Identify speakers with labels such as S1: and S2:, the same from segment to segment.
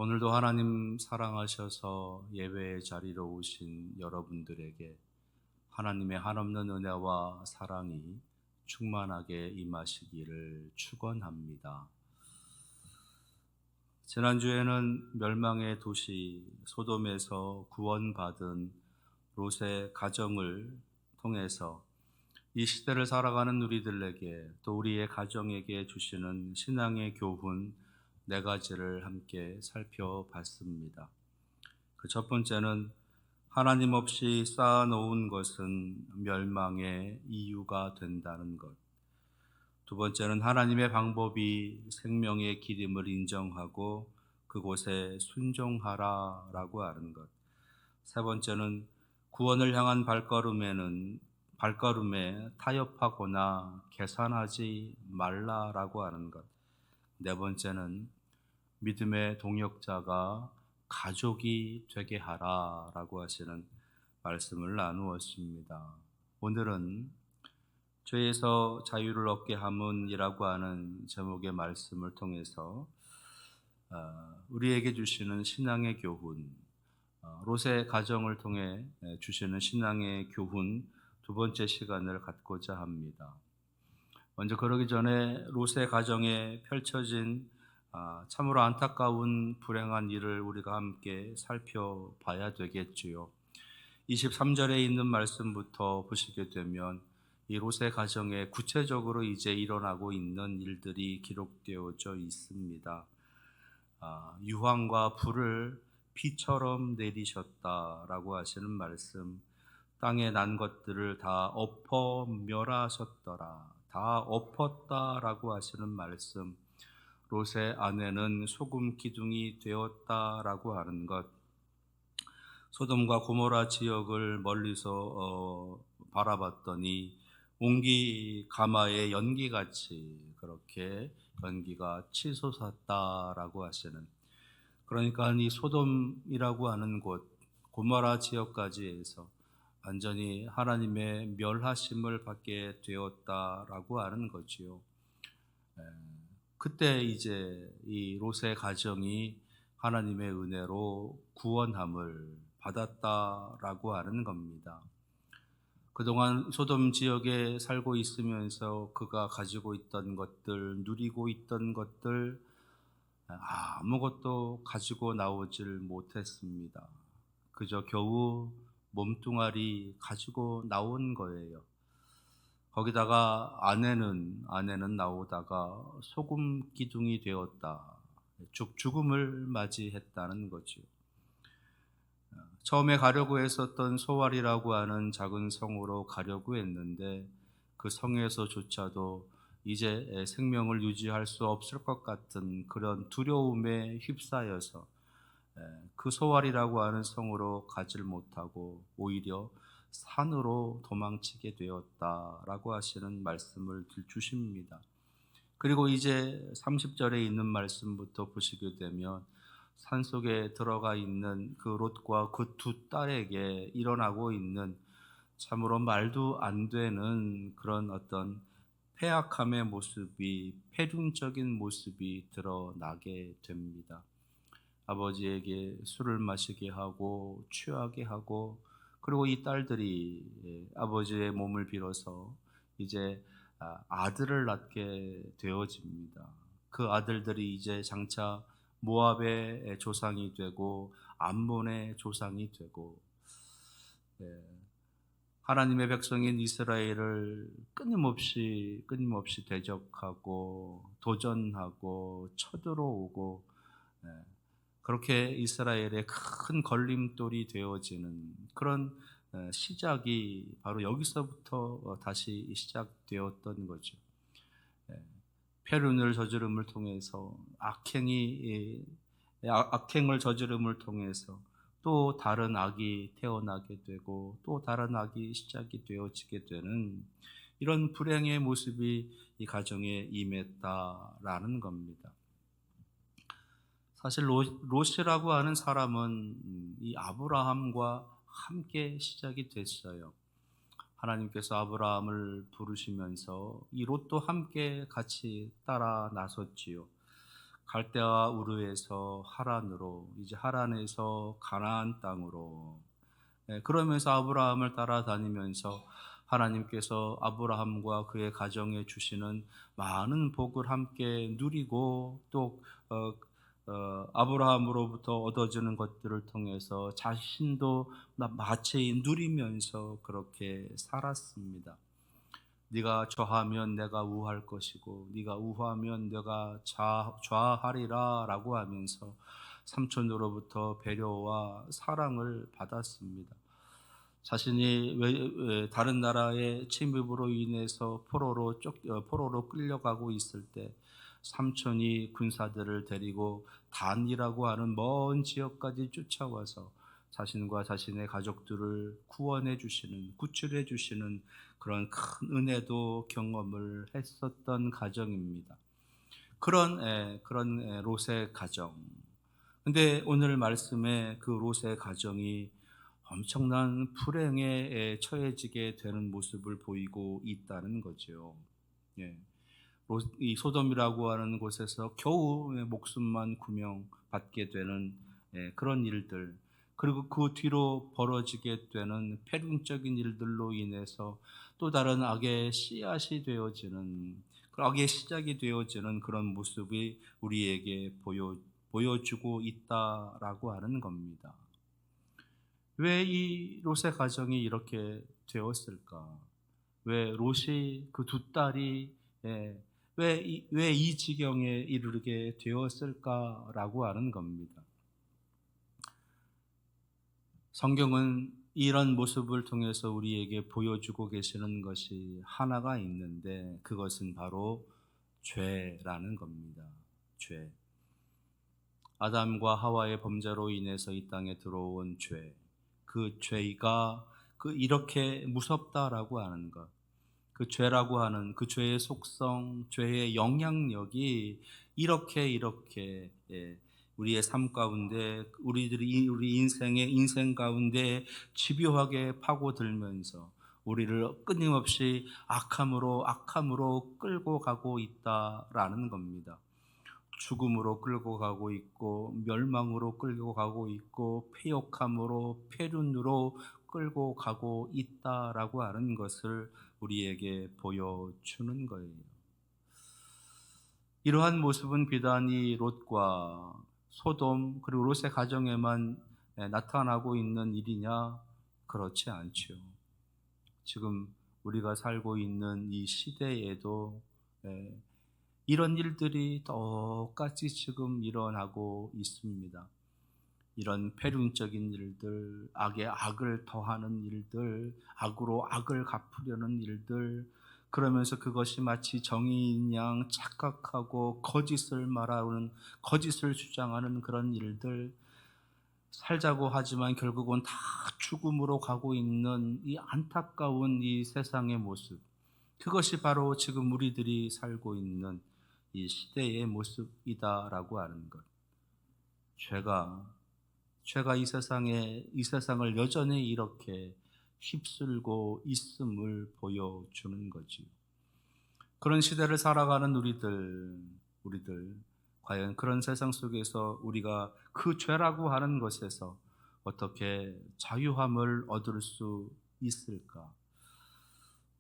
S1: 오늘도 하나님 사랑하셔서 예배의 자리로 오신 여러분들에게 하나님의 한없는 은혜와 사랑이 충만하게 임하시기를 축원합니다. 지난주에는 멸망의 도시 소돔에서 구원받은 롯의 가정을 통해서 이 시대를 살아가는 우리들에게 또 우리의 가정에게 주시는 신앙의 교훈 네 가지를 함께 살펴봤습니다. 그 첫 번째는 하나님 없이 쌓아놓은 것은 멸망의 이유가 된다는 것. 두 번째는 하나님의 방법이 생명의 길임을 인정하고 그곳에 순종하라라고 하는 것. 세 번째는 구원을 향한 발걸음에 타협하거나 계산하지 말라라고 하는 것. 네 번째는 믿음의 동역자가 가족이 되게 하라라고 하시는 말씀을 나누었습니다. 오늘은 죄에서 자유를 얻게 함은이라고 하는 제목의 말씀을 통해서 우리에게 주시는 신앙의 교훈, 롯의 가정을 통해 주시는 신앙의 교훈 두 번째 시간을 갖고자 합니다. 먼저 그러기 전에 롯의 가정에 펼쳐진 참으로 안타까운 불행한 일을 우리가 함께 살펴봐야 되겠지요. 23절에 있는 말씀부터 보시게 되면 이 롯의 가정에 구체적으로 이제 일어나고 있는 일들이 기록되어져 있습니다. 유황과 불을 비처럼 내리셨다라고 하시는 말씀, 땅에 난 것들을 다 엎어 멸하셨더라, 다 엎었다라고 하시는 말씀, 롯의 아내는 소금 기둥이 되었다라고 하는 것, 소돔과 고모라 지역을 멀리서 바라봤더니 옹기 가마의 연기같이 그렇게 연기가 치솟았다라고 하시는, 그러니까 이 소돔이라고 하는 곳 고모라 지역까지 해서 완전히 하나님의 멸하심을 받게 되었다라고 하는 거지요. 그때 이제 이 롯의 가정이 하나님의 은혜로 구원함을 받았다라고 하는 겁니다. 그동안 소돔 지역에 살고 있으면서 그가 가지고 있던 것들, 누리고 있던 것들 아무것도 가지고 나오질 못했습니다. 그저 겨우 몸뚱아리 가지고 나온 거예요. 거기다가 아내는 나오다가 소금 기둥이 되었다. 죽음을 맞이했다는 거죠. 처음에 가려고 했었던 소알이라고 하는 작은 성으로 가려고 했는데 그 성에서조차도 이제 생명을 유지할 수 없을 것 같은 그런 두려움에 휩싸여서 그 소알이라고 하는 성으로 가질 못하고 오히려 산으로 도망치게 되었다라고 하시는 말씀을 주십니다. 그리고 이제 30절에 있는 말씀부터 보시게 되면 산속에 들어가 있는 그 롯과 그 두 딸에게 일어나고 있는 참으로 말도 안 되는 그런 어떤 패악함의 모습이, 패륜적인 모습이 드러나게 됩니다. 아버지에게 술을 마시게 하고 취하게 하고, 그리고 이 딸들이 아버지의 몸을 빌어서 이제 아들을 낳게 되어집니다. 그 아들들이 이제 장차 모압의 조상이 되고 암몬의 조상이 되고, 하나님의 백성인 이스라엘을 끊임없이 대적하고 도전하고 쳐들어오고, 그렇게 이스라엘의 큰 걸림돌이 되어지는 그런 시작이 바로 여기서부터 다시 시작되었던 거죠. 패륜을 저지름을 통해서 악행을 저지름을 통해서 또 다른 악이 태어나게 되고 또 다른 악이 시작이 되어지게 되는 이런 불행의 모습이 이 가정에 임했다라는 겁니다. 사실 롯이라고 하는 사람은 이 아브라함과 함께 시작이 됐어요. 하나님께서 아브라함을 부르시면서 이 롯도 함께 같이 따라 나섰지요. 갈대아 우르에서 하란으로, 이제 하란에서 가나안 땅으로, 그러면서 아브라함을 따라다니면서 하나님께서 아브라함과 그의 가정에 주시는 많은 복을 함께 누리고, 또 아브라함으로부터 얻어지는 것들을 통해서 자신도 마치 누리면서 그렇게 살았습니다. 네가 좌하면 내가 우할 것이고 네가 우하면 내가 좌하리라 라고 하면서 삼촌으로부터 배려와 사랑을 받았습니다. 자신이 다른 나라의 침입으로 인해서 포로로 끌려가고 있을 때 삼촌이 군사들을 데리고 단이라고 하는 먼 지역까지 쫓아와서 자신과 자신의 가족들을 구원해 주시는, 구출해 주시는 그런 큰 은혜도 경험을 했었던 가정입니다. 그런 롯의 가정. 근데 오늘 말씀에 그 롯의 가정이 엄청난 불행에 처해지게 되는 모습을 보이고 있다는 거죠. 예. 이 소돔이라고 하는 곳에서 겨우 목숨만 구명받게 되는 그런 일들, 그리고 그 뒤로 벌어지게 되는 패륜적인 일들로 인해서 또 다른 악의 씨앗이 되어지는, 그 악의 시작이 되어지는 그런 모습이 우리에게 보여주고 있다라고 하는 겁니다. 왜 이 롯의 가정이 이렇게 되었을까? 왜 롯이 그 두 딸이 왜 이 지경에 이르게 되었을까라고 하는 겁니다. 성경은 이런 모습을 통해서 우리에게 보여주고 계시는 것이 하나가 있는데, 그것은 바로 죄라는 겁니다. 죄. 아담과 하와의 범죄로 인해서 이 땅에 들어온 죄. 그 죄가 이렇게 무섭다라고 하는 것. 그 죄라고 하는 그 죄의 속성, 죄의 영향력이 이렇게 우리의 삶 가운데, 우리 인생 가운데 집요하게 파고들면서 우리를 끊임없이 악함으로 끌고 가고 있다라는 겁니다. 죽음으로 끌고 가고 있고, 멸망으로 끌고 가고 있고, 패역함으로, 패륜으로 끌고 가고 있다라고 하는 것을 우리에게 보여주는 거예요. 이러한 모습은 비단 이 롯과 소돔 그리고 롯의 가정에만 나타나고 있는 일이냐? 그렇지 않죠. 지금 우리가 살고 있는 이 시대에도 이런 일들이 똑같이 지금 일어나고 있습니다. 이런 패륜적인 일들, 악에 악을 더하는 일들, 악으로 악을 갚으려는 일들, 그러면서 그것이 마치 정의인 양 착각하고 거짓을 말하는, 거짓을 주장하는 그런 일들, 살자고 하지만 결국은 다 죽음으로 가고 있는 이 안타까운 이 세상의 모습, 그것이 바로 지금 우리들이 살고 있는 이 시대의 모습이다라고 하는 것. 죄가 이 세상을 여전히 이렇게 휩쓸고 있음을 보여주는 거지요. 그런 시대를 살아가는 우리들, 과연 그런 세상 속에서 우리가 그 죄라고 하는 것에서 어떻게 자유함을 얻을 수 있을까?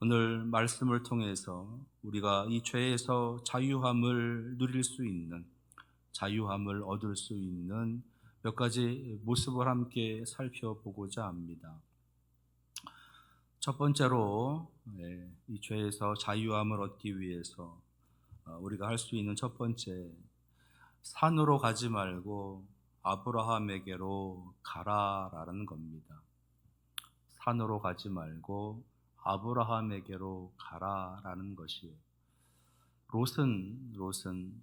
S1: 오늘 말씀을 통해서 우리가 이 죄에서 자유함을 누릴 수 있는, 자유함을 얻을 수 있는 몇 가지 모습을 함께 살펴보고자 합니다. 첫 번째로 이 죄에서 자유함을 얻기 위해서 우리가 할 수 있는 첫 번째, 산으로 가지 말고 아브라함에게로 가라라는 겁니다. 산으로 가지 말고 아브라함에게로 가라라는 것이에요. 롯은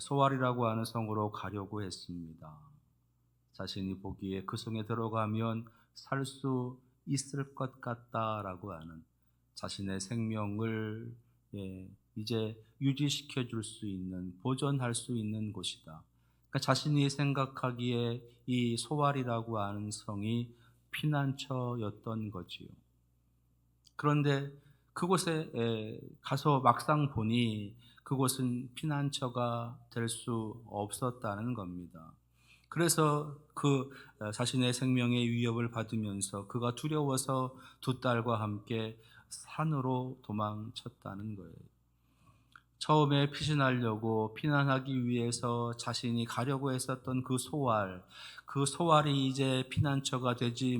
S1: 소알이라고 하는 성으로 가려고 했습니다. 자신이 보기에 그 성에 들어가면 살 수 있을 것 같다라고 하는, 자신의 생명을 이제 유지시켜 줄 수 있는, 보존할 수 있는 곳이다. 그러니까 자신이 생각하기에 이 소알이라고 하는 성이 피난처였던 거지요. 그런데 그곳에 가서 막상 보니 그곳은 피난처가 될 수 없었다는 겁니다. 그래서 자신의 생명의 위협을 받으면서 그가 두려워서 두 딸과 함께 산으로 도망쳤다는 거예요. 처음에 피신하려고 피난하기 위해서 자신이 가려고 했었던 그 소알이 이제 피난처가 되지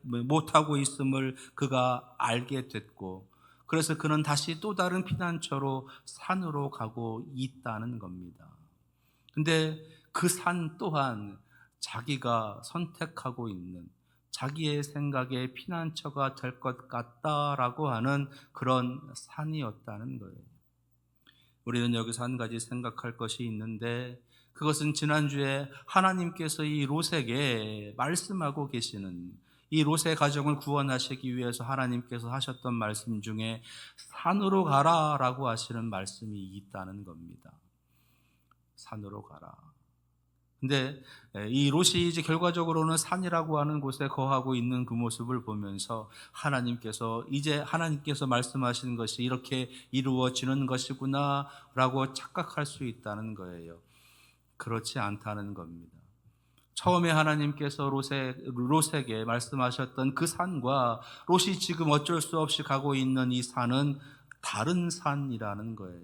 S1: 못하고 있음을 그가 알게 됐고, 그래서 그는 다시 또 다른 피난처로 산으로 가고 있다는 겁니다. 근데 그 산 또한 자기가 선택하고 있는, 자기의 생각에 피난처가 될 것 같다라고 하는 그런 산이었다는 거예요. 우리는 여기서 한 가지 생각할 것이 있는데, 그것은 지난주에 하나님께서 이 롯에게 말씀하고 계시는, 이 롯의 가정을 구원하시기 위해서 하나님께서 하셨던 말씀 중에 산으로 가라라고 하시는 말씀이 있다는 겁니다. 산으로 가라. 근데 이 롯이 이제 결과적으로는 산이라고 하는 곳에 거하고 있는 그 모습을 보면서 하나님께서 말씀하시는 것이 이렇게 이루어지는 것이구나 라고 착각할 수 있다는 거예요. 그렇지 않다는 겁니다. 처음에 하나님께서 롯에게 말씀하셨던 그 산과 롯이 지금 어쩔 수 없이 가고 있는 이 산은 다른 산이라는 거예요.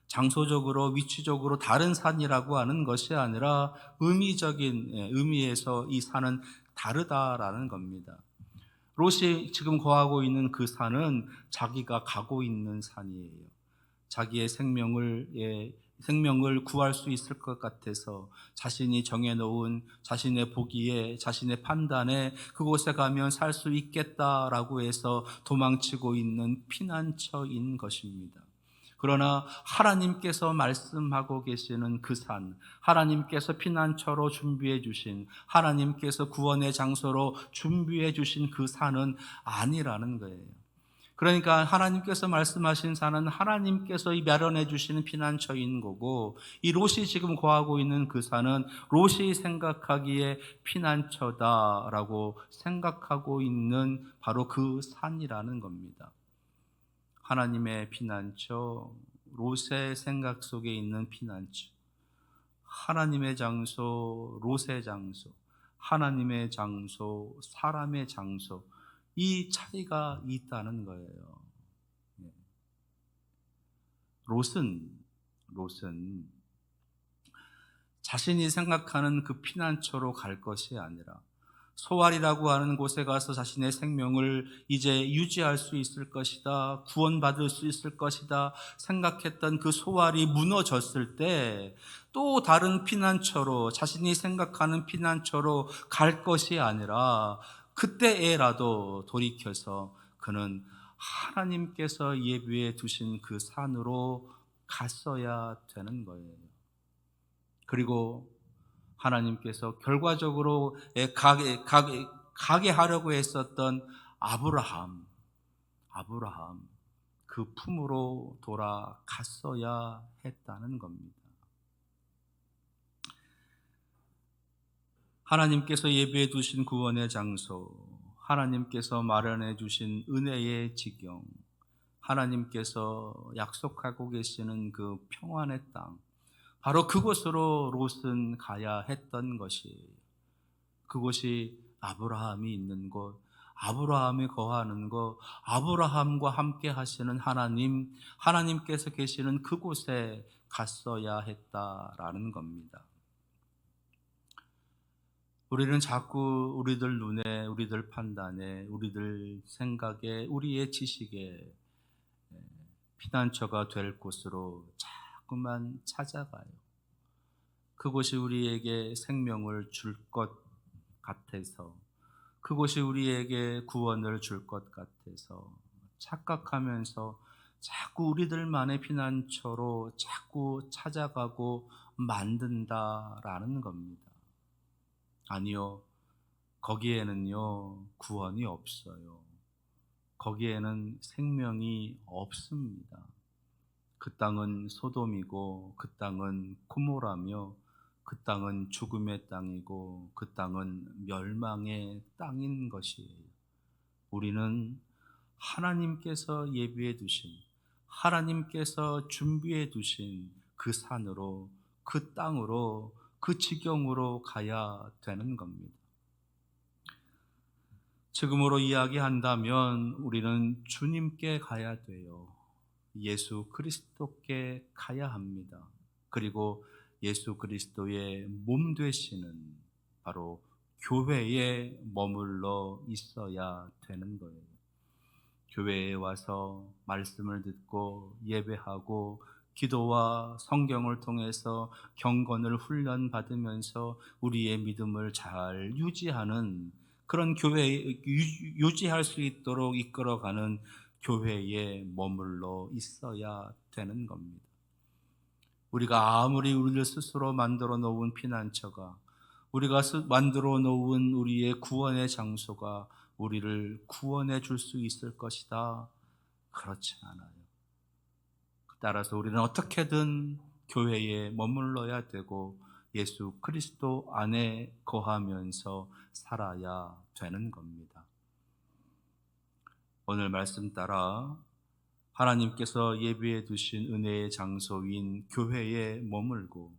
S1: 장소적으로 위치적으로 다른 산이라고 하는 것이 아니라 의미적인 의미에서 이 산은 다르다라는 겁니다. 롯이 지금 거하고 있는 그 산은 자기가 가고 있는 산이에요. 자기의 생명을 구할 수 있을 것 같아서 자신이 정해놓은 자신의 보기에, 자신의 판단에 그곳에 가면 살 수 있겠다라고 해서 도망치고 있는 피난처인 것입니다. 그러나 하나님께서 말씀하고 계시는 그 산, 하나님께서 피난처로 준비해 주신, 하나님께서 구원의 장소로 준비해 주신 그 산은 아니라는 거예요. 그러니까 하나님께서 말씀하신 산은 하나님께서 마련해 주시는 피난처인 거고, 이 롯이 지금 거하고 있는 그 산은 롯이 생각하기에 피난처다라고 생각하고 있는 바로 그 산이라는 겁니다. 하나님의 피난처, 롯의 생각 속에 있는 피난처, 하나님의 장소, 롯의 장소, 하나님의 장소, 사람의 장소, 이 차이가 있다는 거예요. 롯은 자신이 생각하는 그 피난처로 갈 것이 아니라 소알이라고 하는 곳에 가서 자신의 생명을 이제 유지할 수 있을 것이다, 구원받을 수 있을 것이다 생각했던 그 소알이 무너졌을 때 또 다른 피난처로, 자신이 생각하는 피난처로 갈 것이 아니라 그때에라도 돌이켜서 그는 하나님께서 예비해 두신 그 산으로 갔어야 되는 거예요. 그리고 하나님께서 결과적으로 가게 하려고 했었던 아브라함 그 품으로 돌아갔어야 했다는 겁니다. 하나님께서 예비해 두신 구원의 장소, 하나님께서 마련해 주신 은혜의 지경, 하나님께서 약속하고 계시는 그 평안의 땅, 바로 그곳으로 롯은 가야 했던 것이에요. 그곳이 아브라함이 있는 곳, 아브라함이 거하는 곳, 아브라함과 함께 하시는 하나님께서 계시는 그곳에 갔어야 했다라는 겁니다. 우리는 자꾸 우리들 눈에, 우리들 판단에, 우리들 생각에, 우리의 지식에 피난처가 될 곳으로 자꾸만 찾아가요. 그곳이 우리에게 생명을 줄 것 같아서, 그곳이 우리에게 구원을 줄 것 같아서 착각하면서 자꾸 우리들만의 피난처로 자꾸 찾아가고 만든다라는 겁니다. 아니요, 거기에는요 구원이 없어요. 거기에는 생명이 없습니다. 그 땅은 소돔이고, 그 땅은 고모라며, 그 땅은 죽음의 땅이고, 그 땅은 멸망의 땅인 것이에요. 우리는 하나님께서 예비해 두신, 하나님께서 준비해 두신 그 산으로, 그 땅으로, 그 지경으로 가야 되는 겁니다. 지금으로 이야기한다면 우리는 주님께 가야 돼요. 예수 그리스도께 가야 합니다. 그리고 예수 그리스도의 몸 되시는 바로 교회에 머물러 있어야 되는 거예요. 교회에 와서 말씀을 듣고 예배하고 기도와 성경을 통해서 경건을 훈련받으면서 우리의 믿음을 잘 유지하는 그런 교회, 유지할 수 있도록 이끌어가는 교회에 머물러 있어야 되는 겁니다. 우리가 아무리 우리를 스스로 만들어 놓은 피난처가, 우리가 만들어 놓은 우리의 구원의 장소가 우리를 구원해 줄 수 있을 것이다. 그렇지 않아요. 따라서 우리는 어떻게든 교회에 머물러야 되고 예수 그리스도 안에 거하면서 살아야 되는 겁니다. 오늘 말씀 따라 하나님께서 예비해 두신 은혜의 장소인 교회에 머물고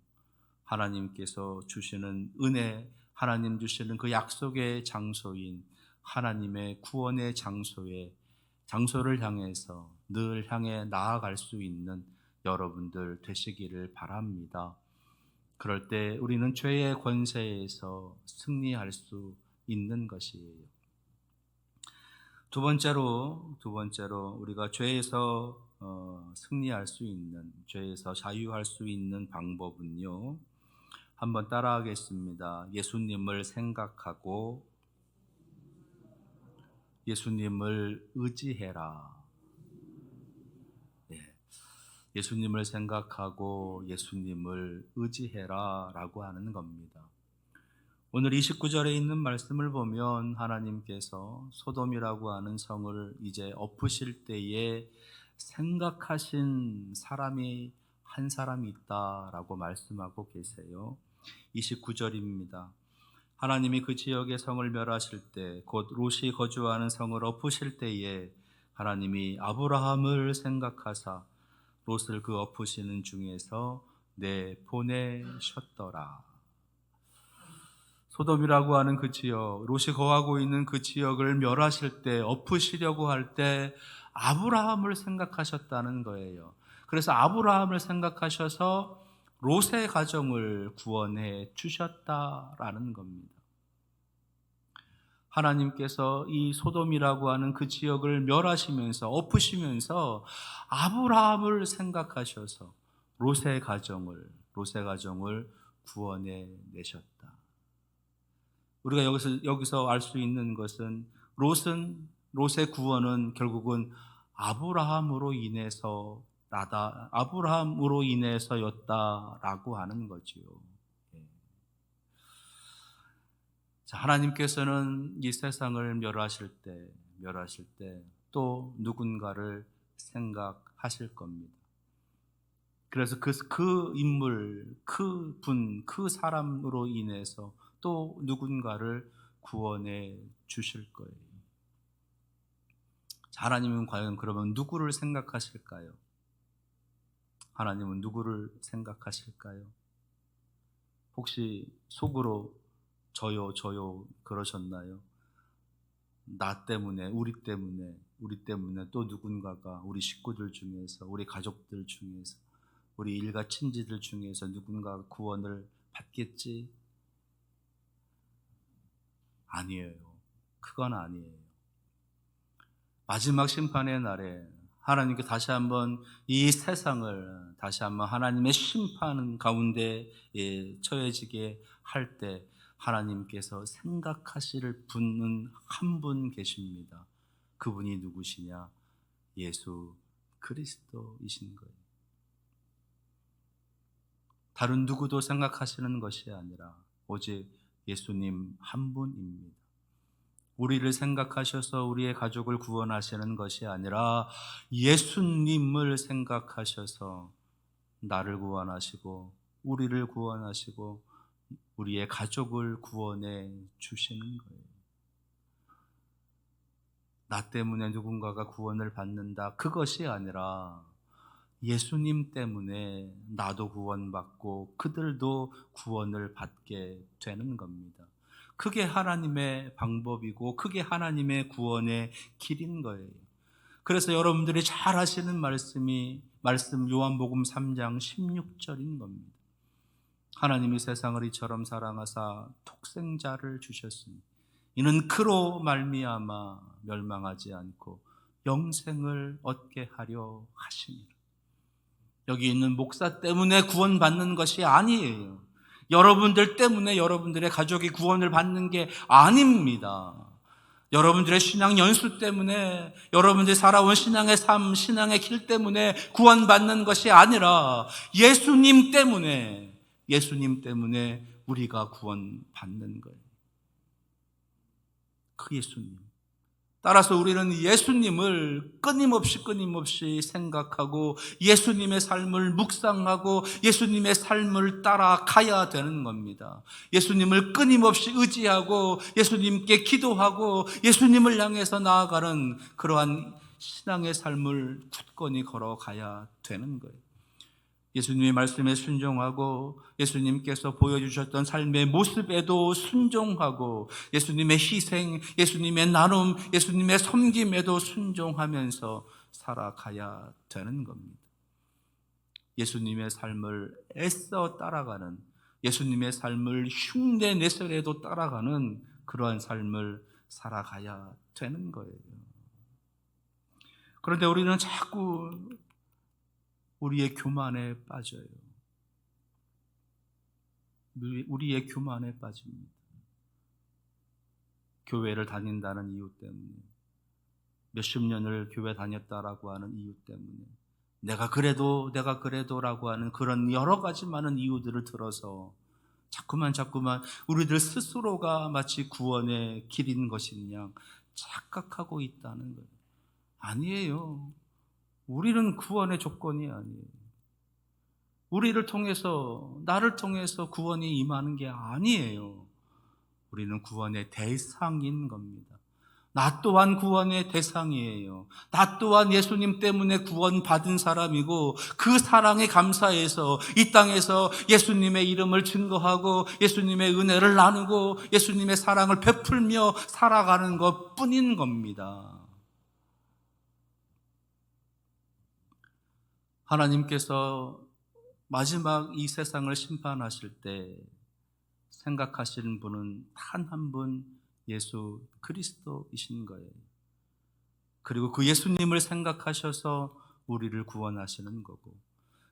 S1: 하나님께서 주시는 은혜, 하나님 주시는 그 약속의 장소인 하나님의 구원의 장소를 향해서 늘 향해 나아갈 수 있는 여러분들 되시기를 바랍니다. 그럴 때 우리는 죄의 권세에서 승리할 수 있는 것이에요. 두 번째로 우리가 죄에서 승리할 수 있는, 죄에서 자유할 수 있는 방법은요. 한번 따라하겠습니다. 예수님을 생각하고 예수님을 의지해라. 예, 예수님을 생각하고 예수님을 의지해라 라고 하는 겁니다. 오늘 29절에 있는 말씀을 보면 하나님께서 소돔이라고 하는 성을 이제 엎으실 때에 생각하신 사람이 한 사람이 있다라고 말씀하고 계세요. 29절입니다. 하나님이 그 지역의 성을 멸하실 때, 곧 롯이 거주하는 성을 엎으실 때에 하나님이 아브라함을 생각하사 롯을 그 엎으시는 중에서 내보내셨더라. 소돔이라고 하는 그 지역, 롯이 거하고 있는 그 지역을 멸하실 때, 엎으시려고 할 때 아브라함을 생각하셨다는 거예요. 그래서 아브라함을 생각하셔서 롯의 가정을 구원해 주셨다라는 겁니다. 하나님께서 이 소돔이라고 하는 그 지역을 멸하시면서 엎으시면서 아브라함을 생각하셔서 롯의 가정을 구원해 내셨다. 우리가 여기서 알 수 있는 것은 롯의 구원은 결국은 아브라함으로 인해서였다라고 하는 거지요. 자, 하나님께서는 이 세상을 멸하실 때 또 누군가를 생각하실 겁니다. 그래서 그 인물, 그 사람으로 인해서 또 누군가를 구원해 주실 거예요. 자, 하나님은 과연 그러면 누구를 생각하실까요? 하나님은 누구를 생각하실까요? 혹시 속으로 저요 그러셨나요? 나 때문에, 우리 때문에 또 누군가가 우리 식구들 중에서, 우리 가족들 중에서, 우리 일가 친지들 중에서 누군가 구원을 받겠지? 아니에요. 그건 아니에요. 마지막 심판의 날에 하나님께 다시 한번 이 세상을 다시 한번 하나님의 심판 가운데 처해지게 할 때 하나님께서 생각하실 분은 한 분 계십니다. 그분이 누구시냐? 예수 그리스도이신 거예요. 다른 누구도 생각하시는 것이 아니라 오직 예수님 한 분입니다. 우리를 생각하셔서 우리의 가족을 구원하시는 것이 아니라 예수님을 생각하셔서 나를 구원하시고 우리를 구원하시고 우리의 가족을 구원해 주시는 거예요. 나 때문에 누군가가 구원을 받는다, 그것이 아니라 예수님 때문에 나도 구원받고 그들도 구원을 받게 되는 겁니다. 그게 하나님의 방법이고 그게 하나님의 구원의 길인 거예요. 그래서 여러분들이 잘 아시는 말씀 요한복음 3장 16절인 겁니다. 하나님이 세상을 이처럼 사랑하사 독생자를 주셨으니 이는 그로 말미암아 멸망하지 않고 영생을 얻게 하려 하시니라. 여기 있는 목사 때문에 구원받는 것이 아니에요. 여러분들 때문에 여러분들의 가족이 구원을 받는 게 아닙니다. 여러분들의 신앙 연수 때문에, 여러분들이 살아온 신앙의 삶, 신앙의 길 때문에 구원받는 것이 아니라 예수님 때문에 우리가 구원받는 거예요. 그 예수님. 따라서 우리는 예수님을 끊임없이 생각하고 예수님의 삶을 묵상하고 예수님의 삶을 따라가야 되는 겁니다. 예수님을 끊임없이 의지하고 예수님께 기도하고 예수님을 향해서 나아가는 그러한 신앙의 삶을 굳건히 걸어가야 되는 거예요. 예수님의 말씀에 순종하고 예수님께서 보여주셨던 삶의 모습에도 순종하고 예수님의 희생, 예수님의 나눔, 예수님의 섬김에도 순종하면서 살아가야 되는 겁니다. 예수님의 삶을 애써 따라가는, 예수님의 삶을 흉내내서라도 따라가는 그러한 삶을 살아가야 되는 거예요. 그런데 우리는 자꾸 우리의 교만에 빠져요. 우리의 교만에 빠집니다. 교회를 다닌다는 이유 때문에, 몇십 년을 교회 다녔다라고 하는 이유 때문에, 내가 그래도라고 하는 그런 여러 가지 많은 이유들을 들어서 자꾸만 우리들 스스로가 마치 구원의 길인 것이냐 착각하고 있다는 거예요. 아니에요. 우리는 구원의 조건이 아니에요. 나를 통해서 구원이 임하는 게 아니에요. 우리는 구원의 대상인 겁니다. 나 또한 구원의 대상이에요. 나 또한 예수님 때문에 구원받은 사람이고 그 사랑에 감사해서 이 땅에서 예수님의 이름을 증거하고 예수님의 은혜를 나누고 예수님의 사랑을 베풀며 살아가는 것 뿐인 겁니다. 하나님께서 마지막 이 세상을 심판하실 때 생각하시는 분은 단 한 분 예수 그리스도이신 거예요. 그리고 그 예수님을 생각하셔서 우리를 구원하시는 거고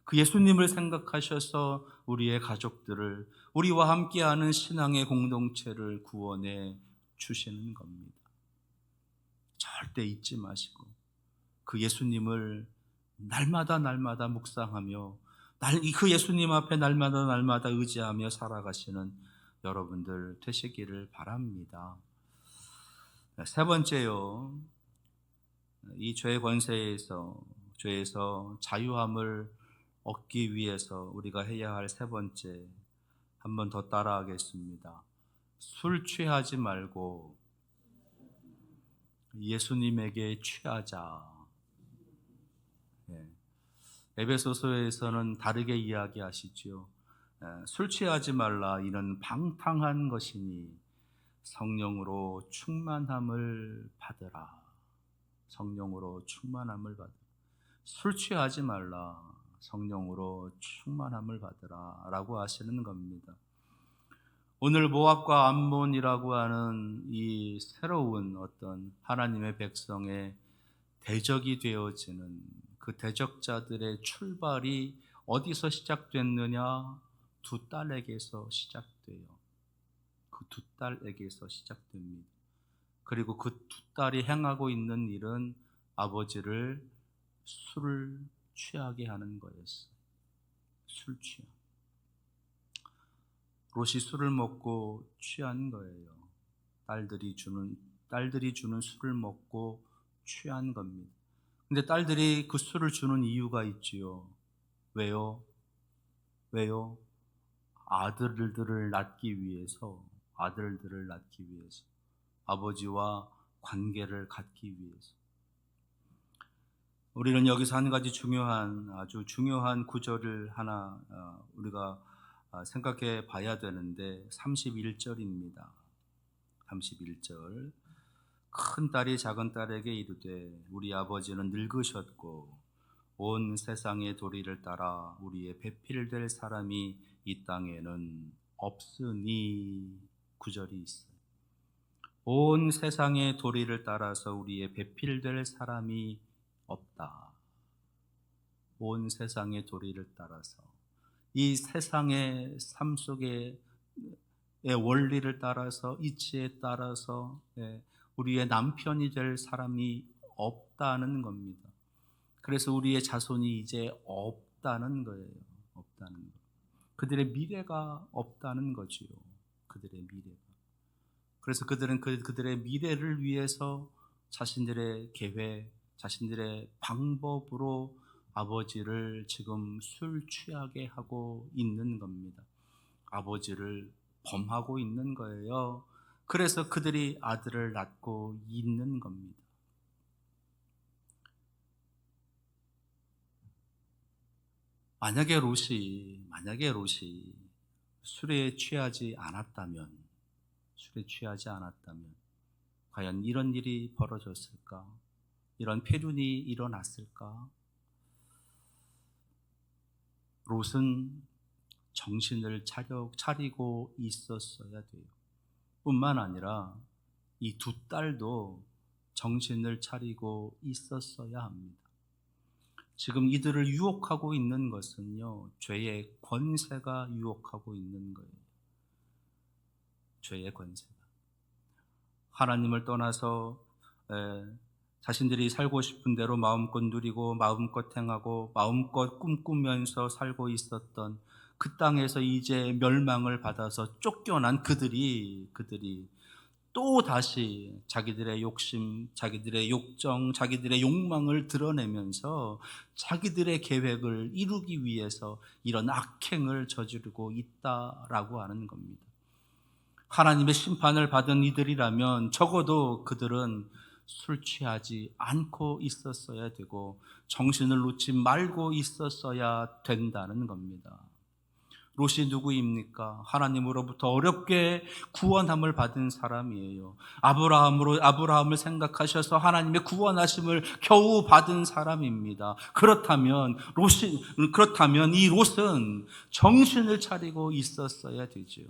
S1: 그 예수님을 생각하셔서 우리의 가족들을 우리와 함께하는 신앙의 공동체를 구원해 주시는 겁니다. 절대 잊지 마시고 그 예수님을 날마다 묵상하며 그 예수님 앞에 날마다 의지하며 살아가시는 여러분들 되시기를 바랍니다. 세 번째요. 이 죄의 권세에서 죄에서 자유함을 얻기 위해서 우리가 해야 할 세 번째, 한 번 더 따라하겠습니다. 술 취하지 말고 예수님에게 취하자. 에베소서에서는 다르게 이야기하시죠. 술 취하지 말라 이는 방탕한 것이니 성령으로 충만함을 받으라. 성령으로 충만함을 받으라. 술 취하지 말라. 성령으로 충만함을 받으라 라고 하시는 겁니다. 오늘 모압과 암몬이라고 하는 이 새로운 어떤 하나님의 백성의 대적이 되어지는 그 대적자들의 출발이 어디서 시작됐느냐? 두 딸에게서 시작돼요. 그 두 딸에게서 시작됩니다. 그리고 그 두 딸이 행하고 있는 일은 아버지를 술을 취하게 하는 거였어요. 술 취함. 롯이 술을 먹고 취한 거예요. 딸들이 주는 술을 먹고 취한 겁니다. 근데 딸들이 그 술을 주는 이유가 있지요. 왜요? 아들들을 낳기 위해서. 아버지와 관계를 갖기 위해서. 우리는 여기서 한 가지 아주 중요한 구절을 하나 우리가 생각해 봐야 되는데 31절입니다. 31절. 큰 딸이 작은 딸에게 이르되 우리 아버지는 늙으셨고 온 세상의 도리를 따라 우리의 배필될 사람이 이 땅에는 없으니. 구절이 있어요. 온 세상의 도리를 따라서 우리의 배필될 사람이 없다. 온 세상의 도리를 따라서 이 세상의 삶 속의 원리를 따라서 이치에 따라서 우리의 남편이 될 사람이 없다는 겁니다. 그래서 우리의 자손이 이제 없다는 거예요. 없다는 거. 그들의 미래가 없다는 거지요. 그들의 미래가. 그래서 그들은 그들의 미래를 위해서 자신들의 계획, 자신들의 방법으로 아버지를 지금 술 취하게 하고 있는 겁니다. 아버지를 범하고 있는 거예요. 그래서 그들이 아들을 낳고 있는 겁니다. 만약에 롯이 술에 취하지 않았다면 과연 이런 일이 벌어졌을까? 이런 폐륜이 일어났을까? 롯은 정신을 차리고 있었어야 돼요. 뿐만 아니라 이 두 딸도 정신을 차리고 있었어야 합니다. 지금 이들을 유혹하고 있는 것은요, 죄의 권세가 유혹하고 있는 거예요. 죄의 권세가. 하나님을 떠나서 자신들이 살고 싶은 대로 마음껏 누리고 마음껏 행하고 마음껏 꿈꾸면서 살고 있었던 그 땅에서 이제 멸망을 받아서 쫓겨난 그들이 또 다시 자기들의 욕심, 자기들의 욕정, 자기들의 욕망을 드러내면서 자기들의 계획을 이루기 위해서 이런 악행을 저지르고 있다라고 하는 겁니다. 하나님의 심판을 받은 이들이라면 적어도 그들은 술 취하지 않고 있었어야 되고 정신을 놓지 말고 있었어야 된다는 겁니다. 롯이 누구입니까? 하나님으로부터 어렵게 구원함을 받은 사람이에요. 아브라함을 생각하셔서 하나님의 구원하심을 겨우 받은 사람입니다. 그렇다면 이 롯은 정신을 차리고 있었어야 되죠.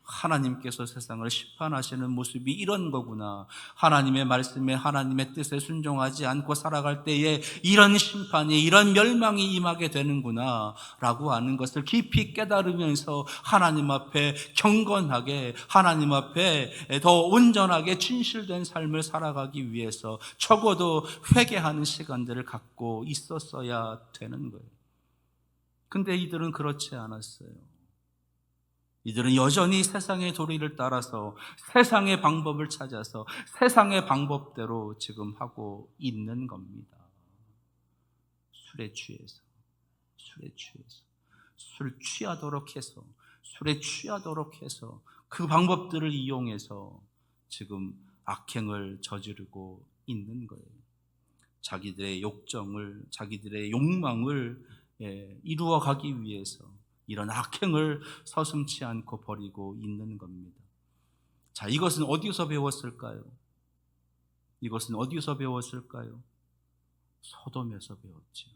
S1: 하나님께서 세상을 심판하시는 모습이 이런 거구나. 하나님의 말씀에 하나님의 뜻에 순종하지 않고 살아갈 때에 이런 심판이, 이런 멸망이 임하게 되는구나 라고 하는 것을 깊이 깨달으면서 하나님 앞에 경건하게, 하나님 앞에 더 온전하게 진실된 삶을 살아가기 위해서 적어도 회개하는 시간들을 갖고 있었어야 되는 거예요. 근데 이들은 그렇지 않았어요. 이들은 여전히 세상의 도리를 따라서 세상의 방법을 찾아서 세상의 방법대로 지금 하고 있는 겁니다. 술에 취해서 술 취하도록 해서 그 방법들을 이용해서 지금 악행을 저지르고 있는 거예요. 자기들의 자기들의 욕망을 이루어가기 위해서 이런 악행을 서슴지 않고 벌이고 있는 겁니다. 자, 이것은 어디서 배웠을까요? 소돔에서 배웠지요.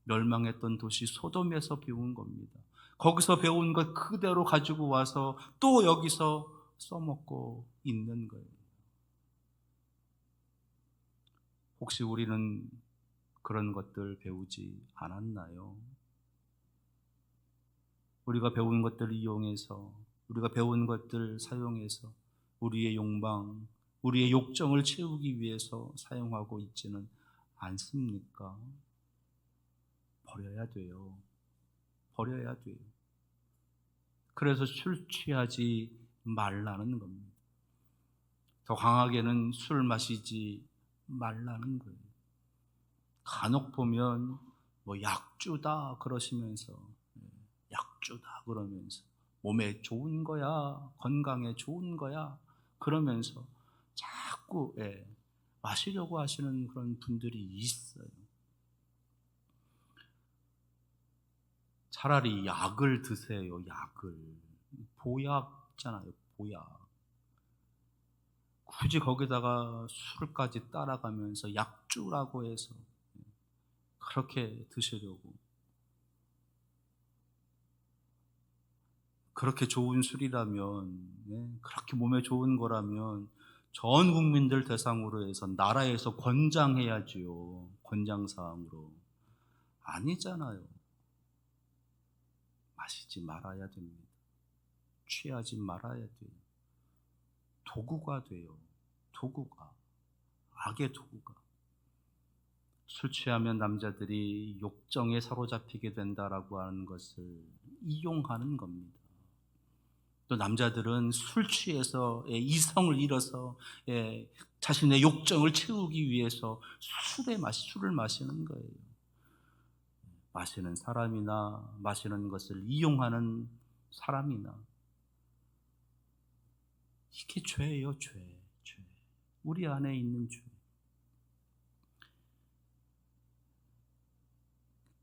S1: 멸망했던 도시 소돔에서 배운 겁니다. 거기서 배운 것 그대로 가지고 와서 또 여기서 써먹고 있는 거예요. 혹시 우리는 그런 것들 배우지 않았나요? 우리가 배운 것들을 이용해서, 우리가 배운 것들을 사용해서 우리의 욕망, 우리의 욕정을 채우기 위해서 사용하고 있지는 않습니까? 버려야 돼요. 그래서 술 취하지 말라는 겁니다. 더 강하게는 술 마시지 말라는 거예요. 간혹 보면 약주다 그러시면서 몸에 좋은 거야, 건강에 좋은 거야 그러면서 자꾸 마시려고 하시는 그런 분들이 있어요. 차라리 약을 드세요. 약을. 보약잖아요. 보약. 굳이 거기다가 술까지 따라가면서 약주라고 해서 그렇게 드시려고. 그렇게 좋은 술이라면, 그렇게 몸에 좋은 거라면 전 국민들 대상으로 해서 나라에서 권장해야지요. 권장사항으로. 아니잖아요. 마시지 말아야 됩니다. 취하지 말아야 돼요. 도구가 돼요. 도구가. 악의 도구가. 술 취하면 남자들이 욕정에 사로잡히게 된다라고 하는 것을 이용하는 겁니다. 또 남자들은 술 취해서 이성을 잃어서 자신의 욕정을 채우기 위해서 술을 마시는 거예요. 마시는 사람이나 마시는 것을 이용하는 사람이나 이게 죄예요, 죄. 죄. 우리 안에 있는 죄.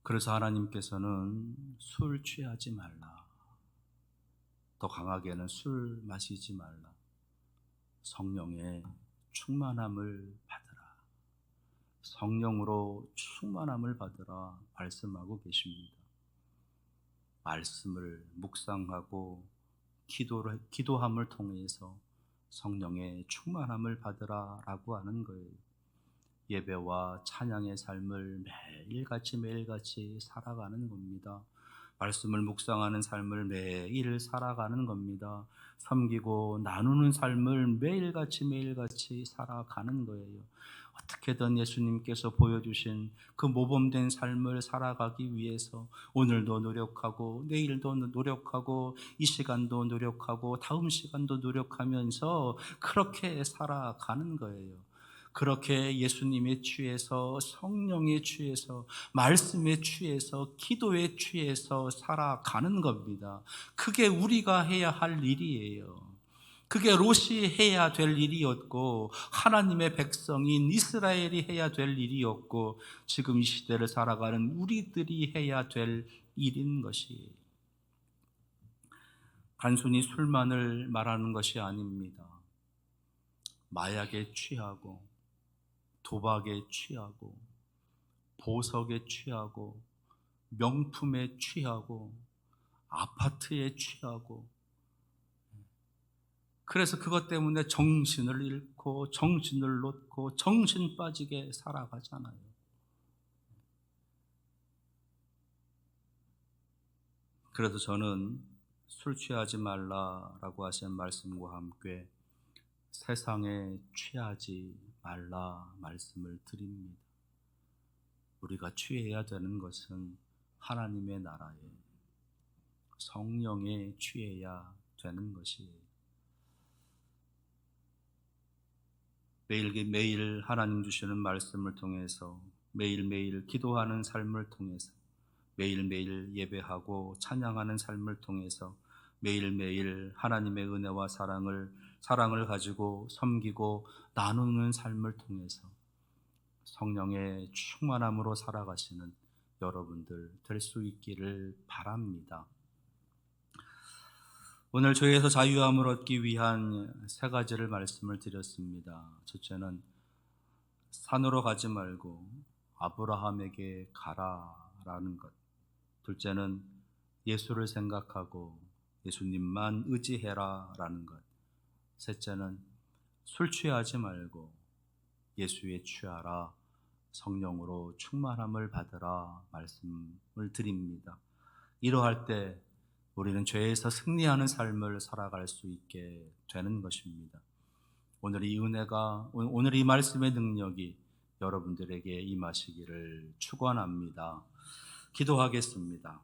S1: 그래서 하나님께서는 술 취하지 말라. 더 강하게는 술 마시지 말라. 성령의 충만함을 받으라. 성령으로 충만함을 받으라 말씀하고 계십니다. 말씀을 묵상하고 기도함을 통해서 성령의 충만함을 받으라라고 하는 거예요. 예배와 찬양의 삶을 매일같이 살아가는 겁니다. 말씀을 묵상하는 삶을 매일 살아가는 겁니다. 섬기고 나누는 삶을 매일같이 살아가는 거예요. 어떻게든 예수님께서 보여주신 그 모범된 삶을 살아가기 위해서 오늘도 노력하고 내일도 노력하고 이 시간도 노력하고 다음 시간도 노력하면서 그렇게 살아가는 거예요. 그렇게 예수님에 취해서 성령에 취해서 말씀에 취해서 기도에 취해서 살아가는 겁니다. 그게 우리가 해야 할 일이에요. 그게 롯이 해야 될 일이었고 하나님의 백성인 이스라엘이 해야 될 일이었고 지금 이 시대를 살아가는 우리들이 해야 될 일인 것이에요. 단순히 술만을 말하는 것이 아닙니다. 마약에 취하고 도박에 취하고 보석에 취하고 명품에 취하고 아파트에 취하고 그래서 그것 때문에 정신을 잃고 정신을 놓고 정신 빠지게 살아가잖아요. 그래서 저는 술 취하지 말라라고 하신 말씀과 함께 세상에 취하지 말라 말씀을 드립니다. 우리가 취해야 되는 것은 하나님의 나라에 성령에 취해야 되는 것이에요. 매일매일 하나님 주시는 말씀을 통해서 매일매일 기도하는 삶을 통해서 매일매일 예배하고 찬양하는 삶을 통해서 매일매일 하나님의 은혜와 사랑을 가지고 섬기고 나누는 삶을 통해서 성령의 충만함으로 살아가시는 여러분들 될 수 있기를 바랍니다. 오늘 죄에서 자유함을 얻기 위한 세 가지를 말씀을 드렸습니다. 첫째는 산으로 가지 말고 아브라함에게 가라라는 것. 둘째는 예수를 생각하고 예수님만 의지해라라는 것. 셋째는 술 취하지 말고 예수에 취하라, 성령으로 충만함을 받으라 말씀을 드립니다. 이러할 때 우리는 죄에서 승리하는 삶을 살아갈 수 있게 되는 것입니다. 오늘 이 은혜가, 오늘 이 말씀의 능력이 여러분들에게 임하시기를 축원합니다. 기도하겠습니다.